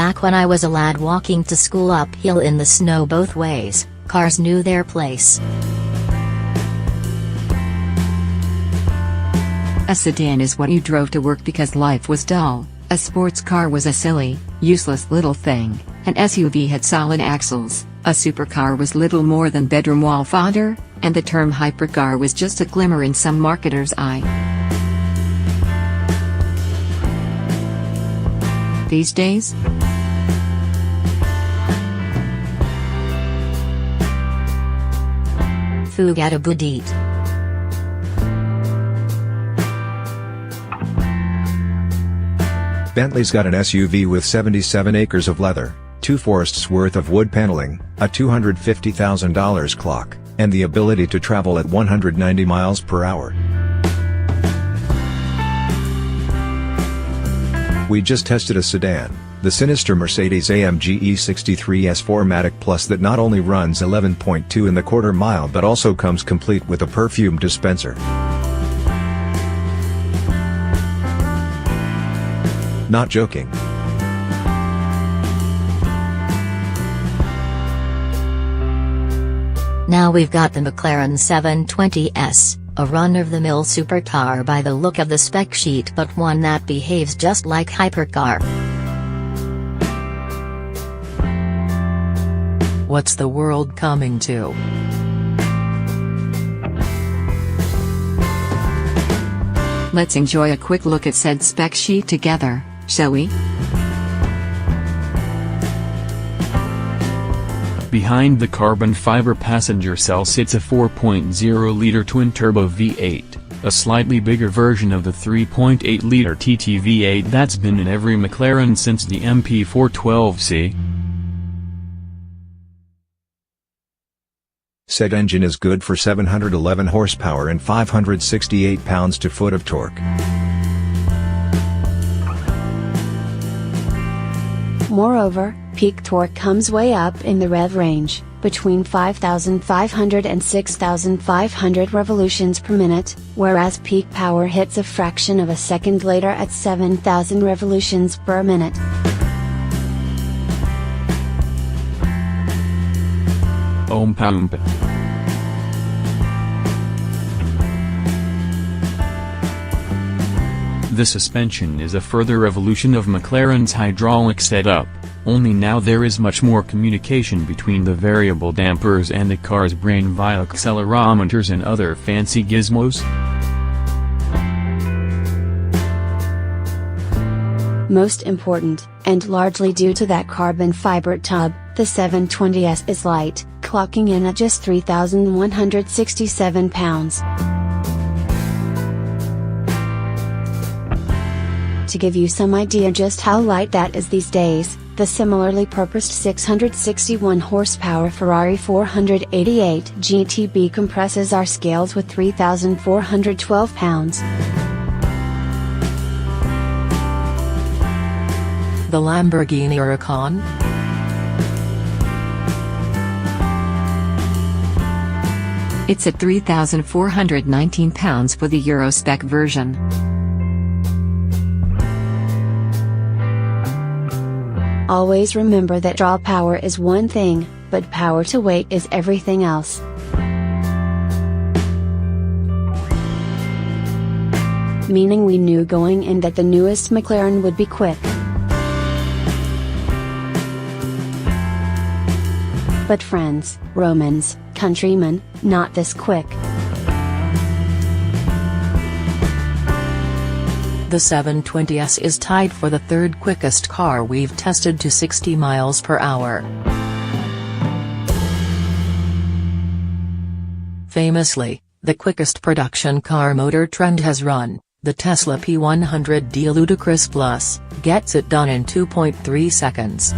Back when I was a lad walking to school uphill in the snow both ways, cars knew their place. A sedan is what you drove to work because life was dull. A sports car was a silly, useless little thing. An SUV had solid axles. A supercar was little more than bedroom wall fodder, and the term hypercar was just a glimmer in some marketer's eye. These days, Fugata Budit. Bentley's got an SUV with 77 acres of leather, 2 forests worth of wood paneling, a $250,000 clock, and the ability to travel at 190 miles per hour. We just tested a sedan, the sinister Mercedes-AMG E63 S4matic Plus that not only runs 11.2 in the quarter mile but also comes complete with a perfume dispenser. Not joking. Now we've got the Mclaren 720S, a run-of-the-mill supercar by the look of the spec sheet, but one that behaves just like hypercar. What's the world coming to? let's enjoy a quick look at said spec sheet together, shall we? Behind the carbon fiber passenger cell sits a 4.0-liter twin-turbo V8, a slightly bigger version of the 3.8-liter TT V8 that's been in every Mclaren since the MP412C. Said engine is good for 711 horsepower and 568 pounds-to-foot of torque. Moreover, peak torque comes way up in the rev range, between 5,500 and 6,500 revolutions per minute, whereas peak power hits a fraction of a second later at 7,000 revolutions per minute. Oompa. The suspension is a further evolution of McLaren's hydraulic setup, only now there is much more communication between the variable dampers and the car's brain via accelerometers and other fancy gizmos. Most important, and largely due to that carbon fiber tub, the 720S is light, clocking in at just 3,167 pounds. To give you some idea just how light that is these days, the similarly purposed 661 horsepower Ferrari 488 GTB compresses our scales with 3,412 pounds. The Lamborghini Huracan? It's at 3,419 pounds for the Euro spec version. Always remember that draw power is one thing, but power to weight is everything else. Meaning we knew going in that the newest McLaren would be quick. But friends, Romans, countrymen, not this quick. The 720S is tied for the third quickest car we've tested to 60 miles per hour. Famously, the quickest production car Motor Trend has run, the Tesla P100D Ludicrous Plus, gets it done in 2.3 seconds.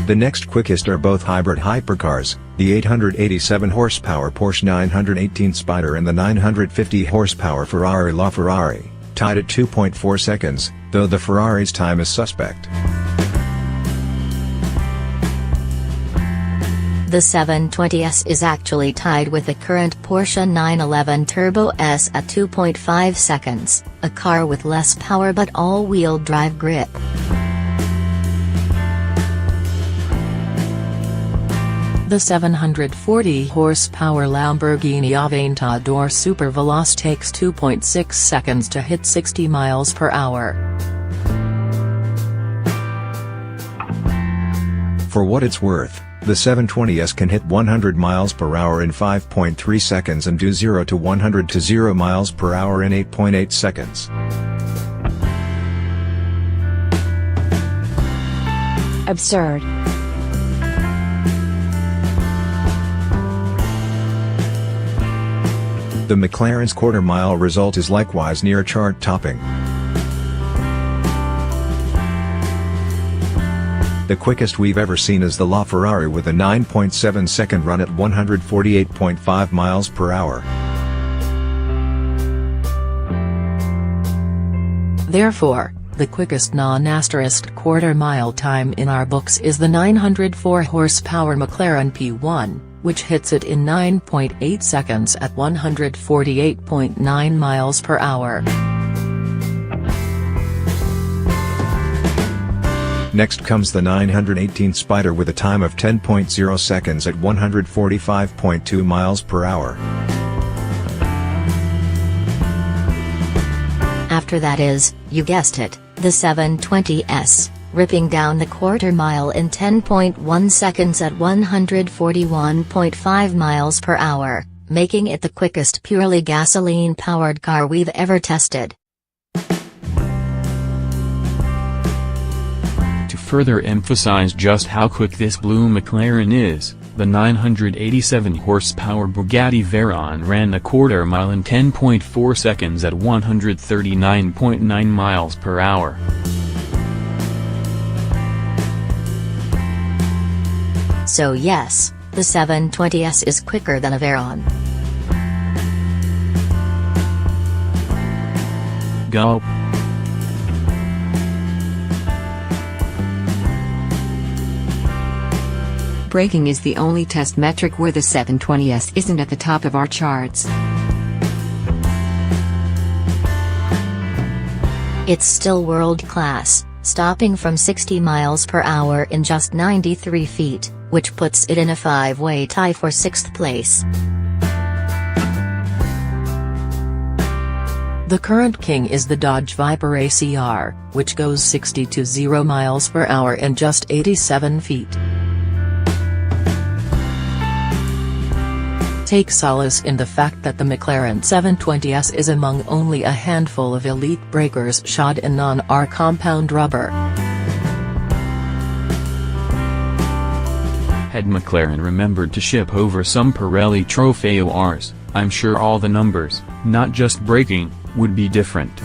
The next quickest are both hybrid hypercars, the 887 horsepower Porsche 918 Spyder and the 950 horsepower Ferrari LaFerrari, tied at 2.4 seconds, though the Ferrari's time is suspect. The 720S is actually tied with the current Porsche 911 Turbo S at 2.5 seconds, a car with less power but all-wheel drive grip. The 740 horsepower Lamborghini Aventador Super Veloce takes 2.6 seconds to hit 60 miles per hour. For what it's worth, the 720S can hit 100 miles per hour in 5.3 seconds and do 0 to 100 to 0 miles per hour in 8.8 seconds. Absurd. The Mclaren's quarter-mile result is likewise near chart-topping. The quickest we've ever seen is the LaFerrari with a 9.7-second run at 148.5 miles per hour. Therefore, the quickest non-asterisk quarter-mile time in our books is the 904 horsepower Mclaren P1, which hits it in 9.8 seconds at 148.9 miles per hour. Next comes the 918 Spider with a time of 10.0 seconds at 145.2 miles per hour. After that is, you guessed it, the 720S, ripping down the quarter mile in 10.1 seconds at 141.5 miles per hour, making it the quickest purely gasoline-powered car we've ever tested. To further emphasize just how quick this blue McLaren is, the 987 horsepower Bugatti Veyron ran a quarter mile in 10.4 seconds at 139.9 miles per hour. So yes, the 720S is quicker than a Veyron. Go. Braking is the only test metric where the 720S isn't at the top of our charts. It's still world-class, stopping from 60 miles per hour in just 93 feet, which puts it in a five-way tie for 6th place. The current king is the Dodge Viper ACR, which goes 60 to 0 miles per hour in just 87 feet. Take solace in the fact that the McLaren 720S is among only a handful of elite breakers shod in non-R compound rubber. Had McLaren remembered to ship over some Pirelli Trofeo Rs, I'm sure all the numbers, not just braking, would be different.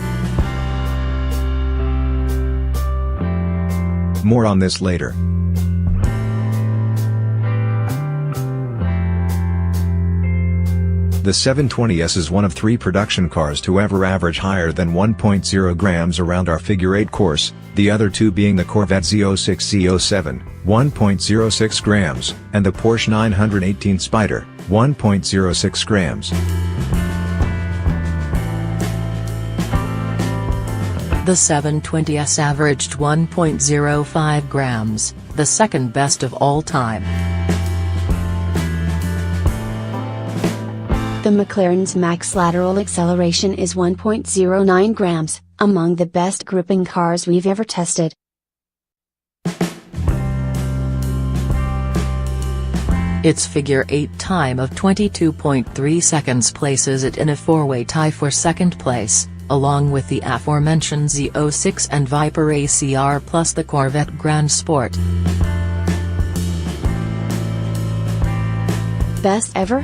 More on this later. The 720S is one of 3 production cars to ever average higher than 1.0 grams around our Figure 8 course, the other 2 being the Corvette Z06 Z07, 1.06 grams, and the Porsche 918 Spider, 1.06 grams. The 720S averaged 1.05 grams, the second best of all time. The McLaren's max lateral acceleration is 1.09 grams, among the best gripping cars we've ever tested. Its Figure 8 time of 22.3 seconds places it in a four-way tie for 2nd place, along with the aforementioned Z06 and Viper ACR plus the Corvette Grand Sport. Best ever?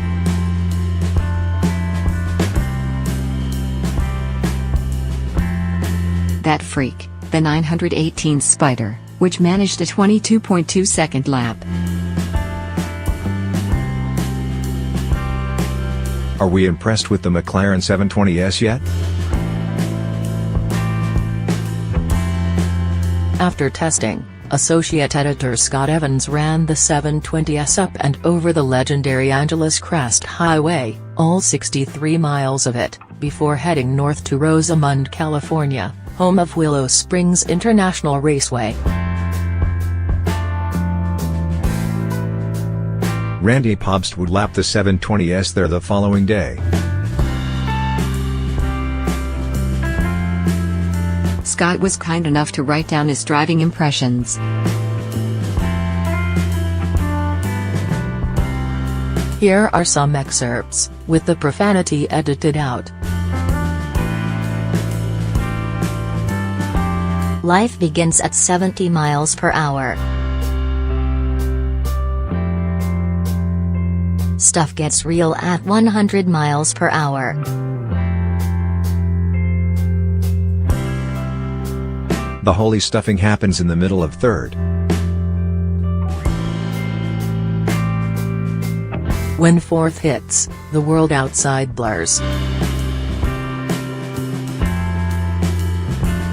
That freak, the 918 Spider, which managed a 22.2-second lap. Are we impressed with the McLaren 720S yet? After testing, Associate editor Scott Evans ran the 720S up and over the legendary Angeles Crest Highway, all 63 miles of it, before heading north to Rosamond, California, home of Willow Springs International Raceway. Randy Pobst would lap the 720S there the following day. Scott was kind enough to write down his driving impressions. Here are some excerpts, with the profanity edited out. Life begins at 70 miles per hour. Stuff gets real at 100 miles per hour. The holy stuffing happens in the middle of third. When fourth hits, the world outside blurs.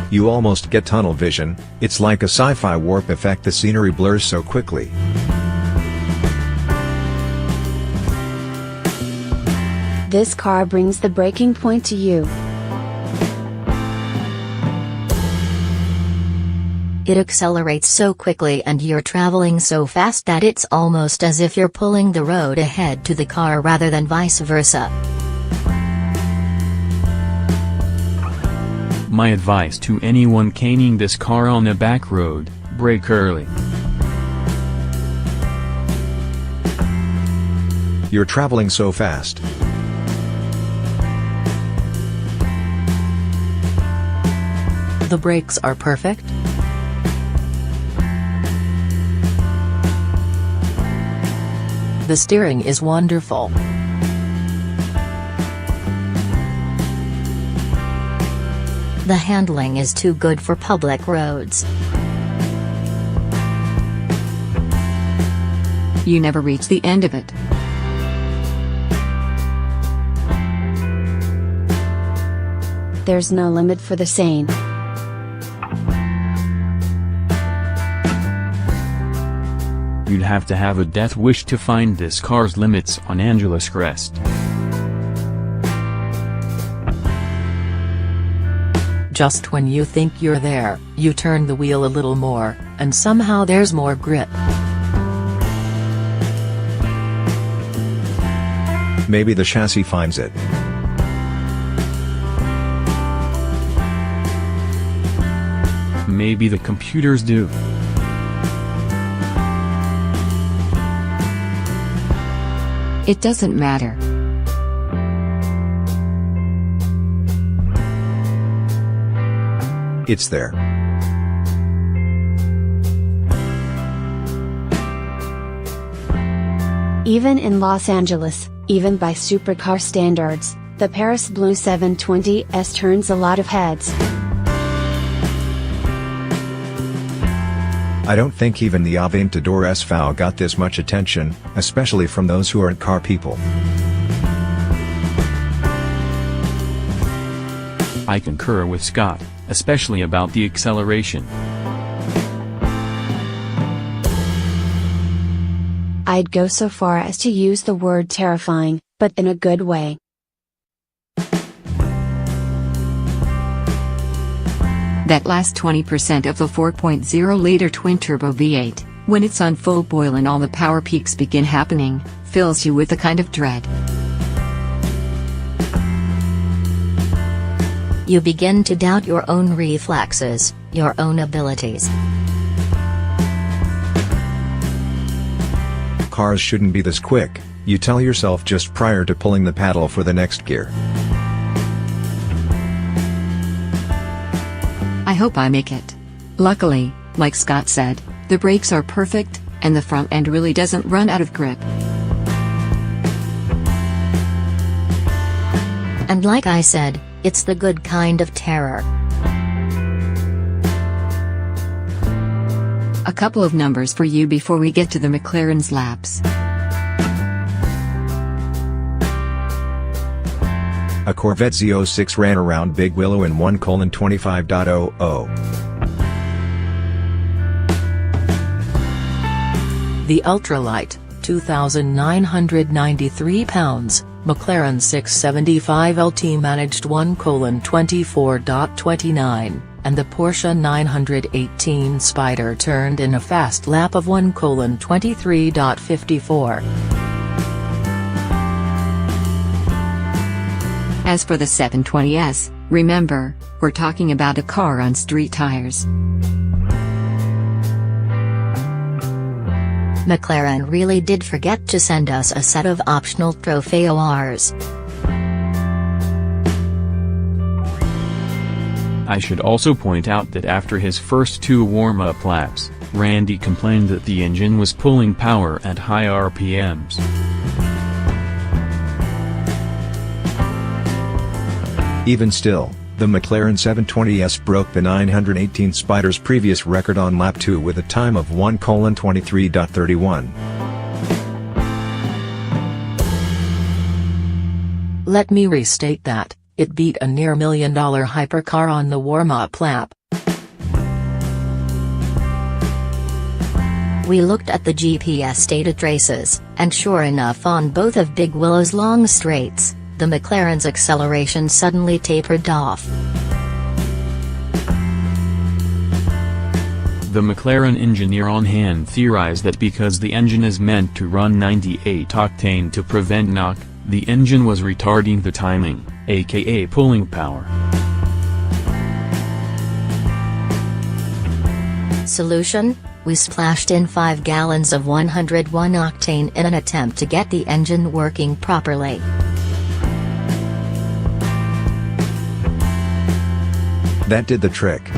You almost get tunnel vision, it's like a sci-fi warp effect, the scenery blurs so quickly. This car brings the breaking point to you. It accelerates so quickly and you're traveling so fast that it's almost as if you're pulling the road ahead to the car rather than vice versa. My advice to anyone caning this car on a back road: brake early. You're traveling so fast. The brakes are perfect. The steering is wonderful. The handling is too good for public roads. You never reach the end of it. There's no limit for the sane. You'd have to have a death wish to find this car's limits on Angeles Crest. Just when you think you're there, you turn the wheel a little more, and somehow there's more grip. Maybe the chassis finds it. Maybe the computers do. It doesn't matter. It's there. Even in Los Angeles, even by supercar standards, the Paris Blue 720S turns a lot of heads. I don't think even the Aventador SV got this much attention, especially from those who aren't car people. I concur with Scott, especially about the acceleration. I'd go so far as to use the word terrifying, but in a good way. That last 20% of the 4.0-liter twin-turbo V8, when it's on full boil and all the power peaks begin happening, fills you with a kind of dread. You begin to doubt your own reflexes, your own abilities. Cars shouldn't be this quick, you tell yourself just prior to pulling the paddle for the next gear. I hope I make it. Luckily, like Scott said, the brakes are perfect, and the front end really doesn't run out of grip. And like I said, it's the good kind of terror. A couple of numbers for you before we get to the McLaren's laps. A Corvette Z06 ran around Big Willow in 1:25.00. The ultralight, 2,993 pounds, McLaren 675 LT managed 1:24.29, and the Porsche 918 Spider turned in a fast lap of 1:23.54. As for the 720S, remember, we're talking about a car on street tires. McLaren really did forget to send us a set of optional Trofeo-Rs. I should also point out that after his first 2 warm-up laps, Randy complained that the engine was pulling power at high RPMs. Even still, the McLaren 720S broke the 918 Spider's previous record on lap 2 with a time of 1:23.31. Let me restate that, it beat a near $1 million hypercar on the warm-up lap. We looked at the GPS data traces, and sure enough on both of Big Willow's long straights, the McLaren's acceleration suddenly tapered off. The McLaren engineer on hand theorized that because the engine is meant to run 98 octane to prevent knock, the engine was retarding the timing, aka pulling power. Solution? We splashed in 5 gallons of 101 octane in an attempt to get the engine working properly. That did the trick.